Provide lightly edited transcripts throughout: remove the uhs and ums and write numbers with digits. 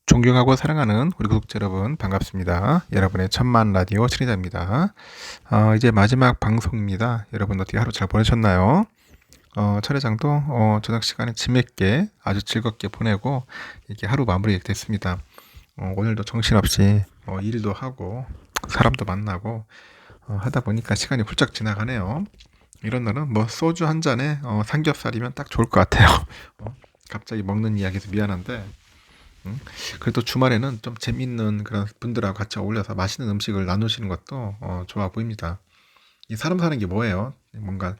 존경하고 사랑하는 우리 구독자 여러분 반갑습니다. 여러분의 천만 라디오 천리자입니다. 이제 마지막 방송입니다. 여러분 어떻게 하루 잘 보내셨나요? 천회장도 저녁 시간에 재밌게 아주 즐겁게 보내고 이렇게 하루 마무리 됐습니다. 오늘도 정신없이 일도 하고 사람도 만나고 하다 보니까 시간이 훌쩍 지나가네요. 이런 날은 뭐 소주 한 잔에 삼겹살이면 딱 좋을 것 같아요. 갑자기 먹는 이야기에서 미안한데 그래도 주말에는 좀 재밌는 그런 분들하고 같이 어울려서 맛있는 음식을 나누시는 것도 좋아 보입니다. 이 사람 사는 게 뭐예요? 뭔가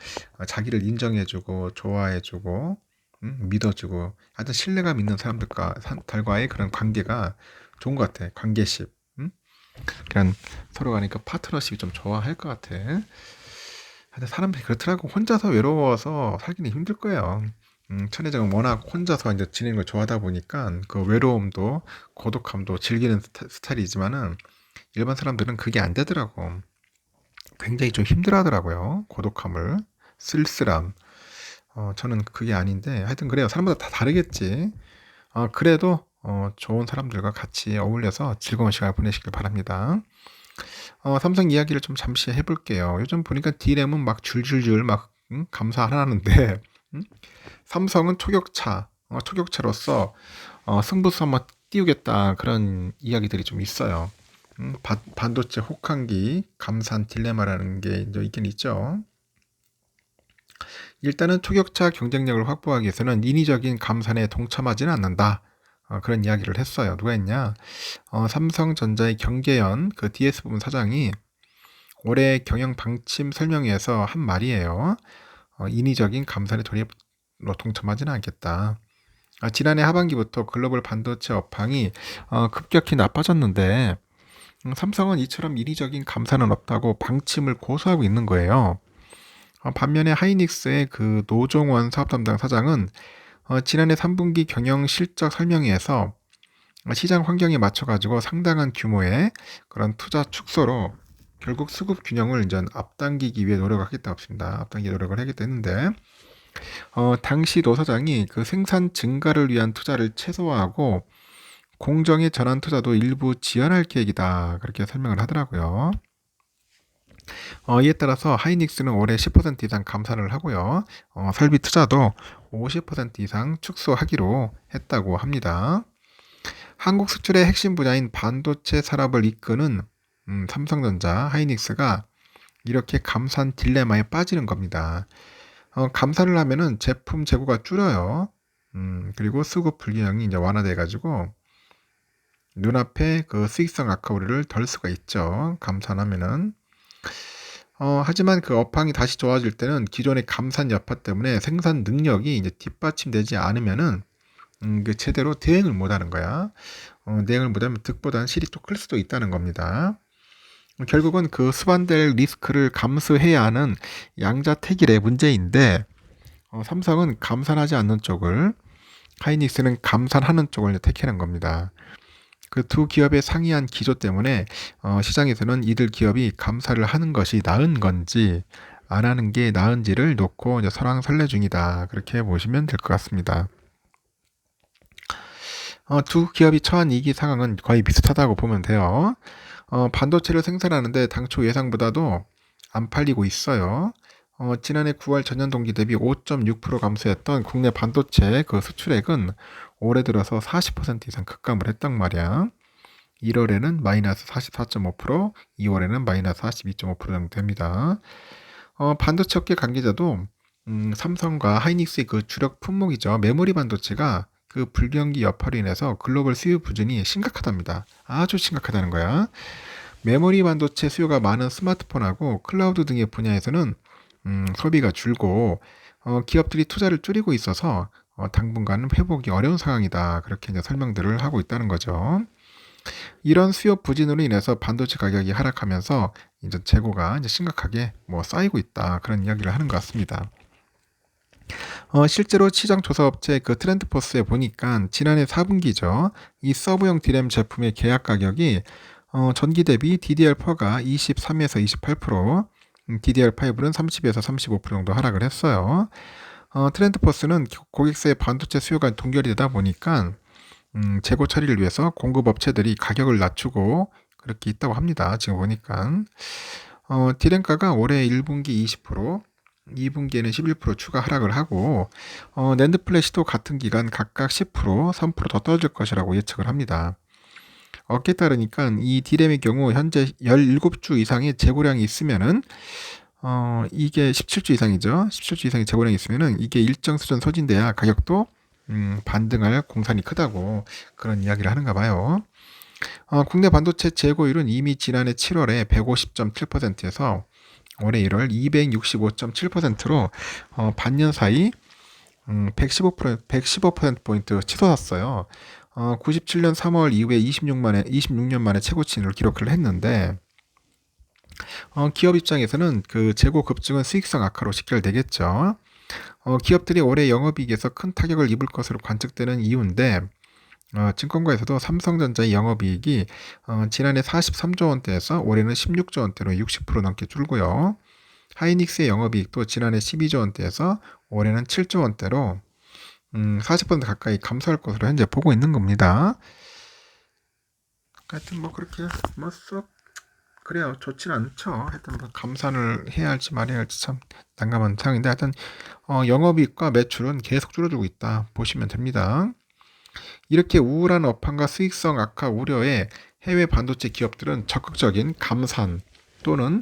자기를 인정해주고 좋아해주고 믿어주고 하여튼 신뢰감 있는 사람들과의 그런 관계가 좋은 것 같아. 관계십. 그냥 서로 가니까 파트너십이 좀 좋아할 것 같아. 하여튼 사람들이 그렇더라고. 혼자서 외로워서 살기는 힘들 거예요. 천혜정은 워낙 혼자서 이제 지내는 걸 좋아하다 보니까 그 외로움도 고독함도 즐기는 스타일이지만은 일반 사람들은 그게 안 되더라고. 굉장히 좀 힘들어 하더라고요. 고독함을. 쓸쓸함. 저는 그게 아닌데 하여튼 그래요. 사람마다 다 다르겠지. 그래도 좋은 사람들과 같이 어울려서 즐거운 시간을 보내시길 바랍니다. 삼성 이야기를 좀 잠시 해볼게요. 요즘 보니까 D램은 막 줄줄줄 막 감사하라는데 삼성은 초격차로서 승부수 한번 띄우겠다 그런 이야기들이 좀 있어요. 반도체 혹한기 감산 딜레마라는 게 이제 있긴 있죠. 일단은 초격차 경쟁력을 확보하기 위해서는 인위적인 감산에 동참하지는 않는다. 그런 이야기를 했어요. 누가 했냐? 삼성전자의 경계연 그 DS 부분 사장이 올해 경영 방침 설명회에서 한 말이에요. 인위적인 감산에 동참하지는 않겠다. 지난해 하반기부터 글로벌 반도체 업황이 급격히 나빠졌는데 삼성은 이처럼 인위적인 감산은 없다고 방침을 고수하고 있는 거예요. 반면에 하이닉스의 그 노종원 사업담당 사장은 지난해 3분기 경영 실적 설명회에서 시장 환경에 맞춰가지고 상당한 규모의 그런 투자 축소로 결국 수급 균형을 이제 앞당기기 위해 노력하겠다고 했습니다. 앞당기 노력을 하겠다 했는데 당시 노 사장이 그 생산 증가를 위한 투자를 최소화하고 공정의 전환 투자도 일부 지연할 계획이다. 그렇게 설명을 하더라고요. 이에 따라서 하이닉스는 올해 10% 이상 감산을 하고요. 설비 투자도 50% 이상 축소하기로 했다고 합니다. 한국 수출의 핵심 분야인 반도체 산업을 이끄는 삼성전자, 하이닉스가 이렇게 감산 딜레마에 빠지는 겁니다. 감산을 하면은 제품 재고가 줄어요. 그리고 수급 불균형이 이제 완화돼가지고 눈앞에 그 수익성 악화 우려를 덜 수가 있죠. 감산하면은. 하지만 그 업황이 다시 좋아질 때는 기존의 감산 여파 때문에 생산 능력이 이제 뒷받침되지 않으면은 그 제대로 대응을 못하는 거야. 대응을 못하면 득보다는 실이 또 클 수도 있다는 겁니다. 결국은 그 수반될 리스크를 감수해야 하는 양자택일의 문제인데 삼성은 감산하지 않는 쪽을, 하이닉스는 감산하는 쪽을 택하는 겁니다. 그 두 기업의 상이한 기조 때문에 시장에서는 이들 기업이 감사를 하는 것이 나은 건지 안 하는 게 나은지를 놓고 이제 설왕설래 중이다. 그렇게 보시면 될 것 같습니다. 두 기업이 처한 위기 상황은 거의 비슷하다고 보면 돼요. 반도체를 생산하는데 당초 예상보다도 안 팔리고 있어요. 지난해 9월 전년 동기 대비 5.6% 감소했던 국내 반도체 그 수출액은 올해 들어서 40% 이상 급감을 했단 말이야. 1월에는 마이너스 44.5%, 2월에는 마이너스 42.5% 정도 됩니다. 반도체 업계 관계자도 삼성과 하이닉스의 그 주력 품목이죠. 메모리 반도체가 그 불경기 여파로 인해서 글로벌 수요 부진이 심각하답니다. 아주 심각하다는 거야. 메모리 반도체 수요가 많은 스마트폰하고 클라우드 등의 분야에서는 소비가 줄고 기업들이 투자를 줄이고 있어서 당분간은 회복이 어려운 상황이다. 그렇게 이제 설명들을 하고 있다는 거죠. 이런 수요 부진으로 인해서 반도체 가격이 하락하면서 이제 재고가 이제 심각하게 쌓이고 있다. 그런 이야기를 하는 것 같습니다. 실제로 시장 조사 업체 그 트렌드포스에 보니까 지난해 4분기죠. 이 서브용 D램 제품의 계약 가격이 전기 대비 DDR4가 23에서 28%, DDR5는 30에서 35% 정도 하락을 했어요. 트렌드포스는 고객사의 반도체 수요가 동결이 되다 보니까 재고 처리를 위해서 공급업체들이 가격을 낮추고 그렇게 있다고 합니다. 지금 보니까 디램가가 올해 1분기 20%, 2분기에는 11% 추가 하락을 하고 낸드 플래시도 같은 기간 각각 10%, 3%더 떨어질 것이라고 예측을 합니다. 어깨에 따르니까 이 디램의 경우 현재 17주 이상의 재고량이 있으면은 이게 17주 이상이죠. 17주 이상의 재고량이 있으면은 이게 일정 수준 소진돼야 가격도 반등할 공산이 크다고 그런 이야기를 하는가 봐요. 국내 반도체 재고율은 이미 지난해 7월에 150.7%에서 올해 1월 265.7%로 반년 사이 115%포인트 치솟았어요. 97년 3월 이후에 26년 만에 최고치를 기록을 했는데 기업 입장에서는 그 재고 급증은 수익성 악화로 직결되겠죠. 기업들이 올해 영업이익에서 큰 타격을 입을 것으로 관측되는 이유인데 증권가에서도 삼성전자의 영업이익이 지난해 43조 원대에서 올해는 16조 원대로 60% 넘게 줄고요. 하이닉스의 영업이익도 지난해 12조 원대에서 올해는 7조 원대로 40% 가까이 감소할 것으로 현재 보고 있는 겁니다. 하여튼 뭐 그렇게 썩 그래요. 좋지는 않죠. 하여튼 뭐 감산을 해야 할지 말아야 할지 참 난감한 상황인데 하여튼 영업이익과 매출은 계속 줄어들고 있다 보시면 됩니다. 이렇게 우울한 업황과 수익성 악화 우려에 해외 반도체 기업들은 적극적인 감산 또는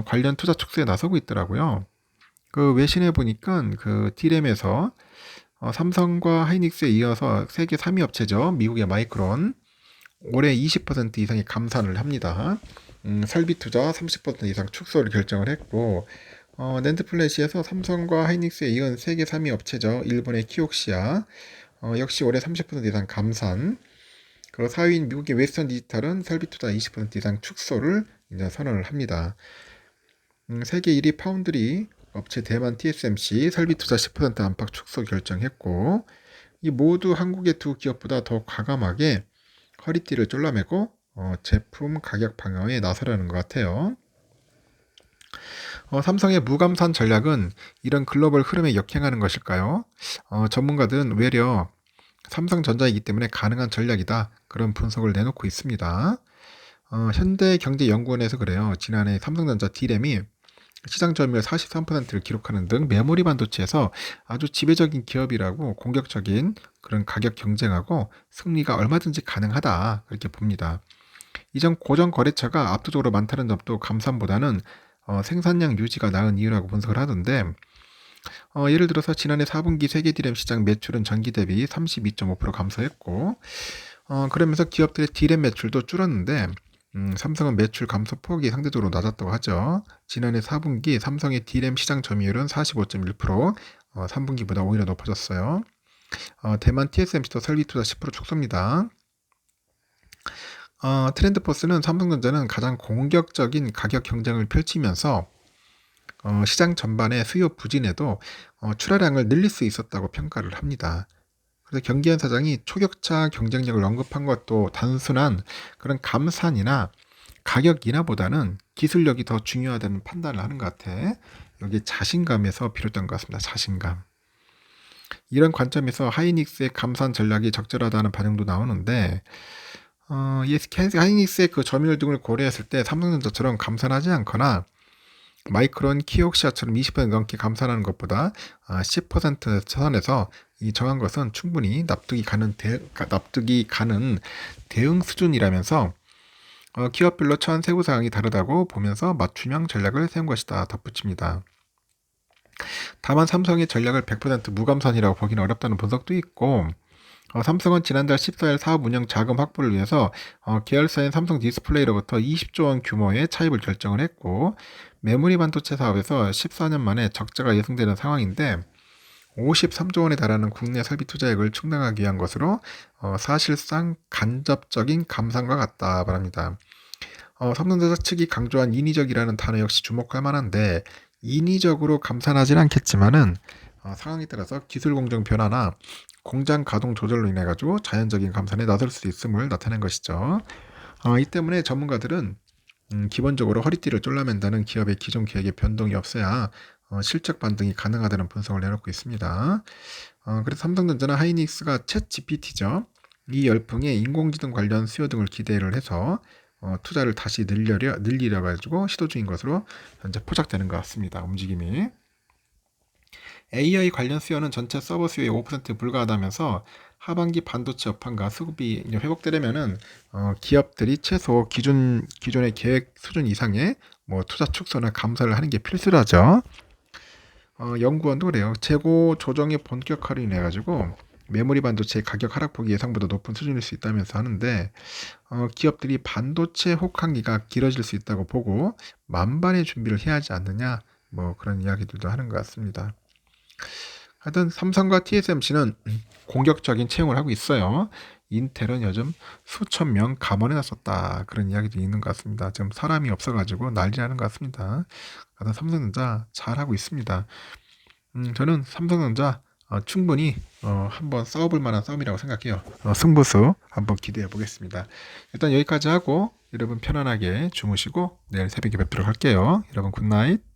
관련 투자 축소에 나서고 있더라고요. 그 외신에 보니까 그 디램에서 삼성과 하이닉스에 이어서 세계 3위 업체죠. 미국의 마이크론 올해 20% 이상의 감산을 합니다. 설비 투자 30% 이상 축소를 결정을 했고 낸드 플래시에서 삼성과 하이닉스에 이은 세계 3위 업체죠. 일본의 키옥시아 역시 올해 30% 이상 감산. 그 4위인 미국의 웨스턴 디지털은 설비 투자 20% 이상 축소를 이제 선언을 합니다. 세계 1위 파운드리 업체 대만 TSMC 설비 투자 10% 안팎 축소 결정했고 이 모두 한국의 두 기업보다 더 과감하게 허리띠를 졸라매고 제품 가격 방어에 나서려는 것 같아요. 삼성의 무감산 전략은 이런 글로벌 흐름에 역행하는 것일까요? 전문가들은 외려 삼성전자이기 때문에 가능한 전략이다. 그런 분석을 내놓고 있습니다. 현대경제연구원에서 그래요. 지난해 삼성전자 D램이 시장 점유율 43%를 기록하는 등 메모리 반도체에서 아주 지배적인 기업이라고 공격적인 그런 가격 경쟁하고 승리가 얼마든지 가능하다. 그렇게 봅니다. 이전 고정 거래처가 압도적으로 많다는 점도 감산보다는 생산량 유지가 나은 이유라고 분석을 하던데 예를 들어서 지난해 4분기 세계 디램 시장 매출은 전기 대비 32.5% 감소했고 그러면서 기업들의 디램 매출도 줄었는데 삼성은 매출 감소 폭이 상대적으로 낮았다고 하죠. 지난해 4분기 삼성의 디램 시장 점유율은 45.1%, 3분기보다 오히려 높아졌어요. 대만 TSMC도 설비 투자 10% 축소입니다. 트렌드포스는 삼성전자는 가장 공격적인 가격 경쟁을 펼치면서 시장 전반의 수요 부진에도 출하량을 늘릴 수 있었다고 평가를 합니다. 그래서 경기현 사장이 초격차 경쟁력을 언급한 것도 단순한 그런 감산이나 가격 인하보다는 기술력이 더 중요하다는 판단을 하는 것 같아. 여기 자신감에서 비롯된 것 같습니다. 자신감. 이런 관점에서 하이닉스의 감산 전략이 적절하다는 반응도 나오는데 하이닉스의 그 점유율 등을 고려했을 때 삼성전자처럼 감산하지 않거나 마이크론, 키옥시아처럼 20% 넘게 감산하는 것보다 10% 선에서 이 정한 것은 충분히 납득이 가는 대응 수준이라면서 기업별로 처한 세부 사항이 다르다고 보면서 맞춤형 전략을 세운 것이다 덧붙입니다. 다만 삼성의 전략을 100% 무감산이라고 보기는 어렵다는 분석도 있고 삼성은 지난달 14일 사업 운영 자금 확보를 위해서 계열사인 삼성 디스플레이로부터 20조 원 규모의 차입을 결정을 했고 메모리 반도체 사업에서 14년 만에 적자가 예상되는 상황인데 53조 원에 달하는 국내 설비 투자액을 충당하기 위한 것으로 사실상 간접적인 감산과 같다 말합니다. 삼성전자 측이 강조한 인위적이라는 단어 역시 주목할 만한데 인위적으로 감산하진 않겠지만은 상황에 따라서 기술 공정 변화나 공장 가동 조절로 인해 가지고 자연적인 감산에 나설 수 있음을 나타낸 것이죠. 이 때문에 전문가들은 기본적으로 허리띠를 졸라맨다는 기업의 기존 계획에 변동이 없어야 실적 반등이 가능하다는 분석을 내놓고 있습니다. 그래서 삼성전자는 하이닉스가 챗 GPT죠. 이 열풍에 인공지능 관련 수요 등을 기대를 해서 투자를 다시 늘리려 가지고 시도 중인 것으로 현재 포착되는 것 같습니다. 움직임이. AI 관련 수요는 전체 서버 수요의 5%에 불과하다면서 하반기 반도체 업황과 수급이 이제 회복되려면은 기업들이 최소 기존의 계획 수준 이상의 뭐 투자 축소나 감사를 하는 게 필수라죠. 연구원도 그래요. 재고 조정이 본격화로 인해 가지고 메모리 반도체 가격 하락폭이 예상보다 높은 수준일 수 있다면서 하는데 기업들이 반도체 혹한기가 길어질 수 있다고 보고 만반의 준비를 해야 하지 않느냐 뭐 그런 이야기들도 하는 것 같습니다. 하여튼 삼성과 TSMC는 공격적인 채용을 하고 있어요. 인텔은 요즘 수천 명 감원해놨었다 그런 이야기도 있는 것 같습니다. 지금 사람이 없어가지고 난리 나는 것 같습니다. 하여튼 삼성전자 잘하고 있습니다. 저는 삼성전자 충분히 한번 싸워볼 만한 싸움이라고 생각해요. 승부수 한번 기대해 보겠습니다. 일단 여기까지 하고 여러분 편안하게 주무시고 내일 새벽에 뵙도록 할게요. 여러분 굿나잇.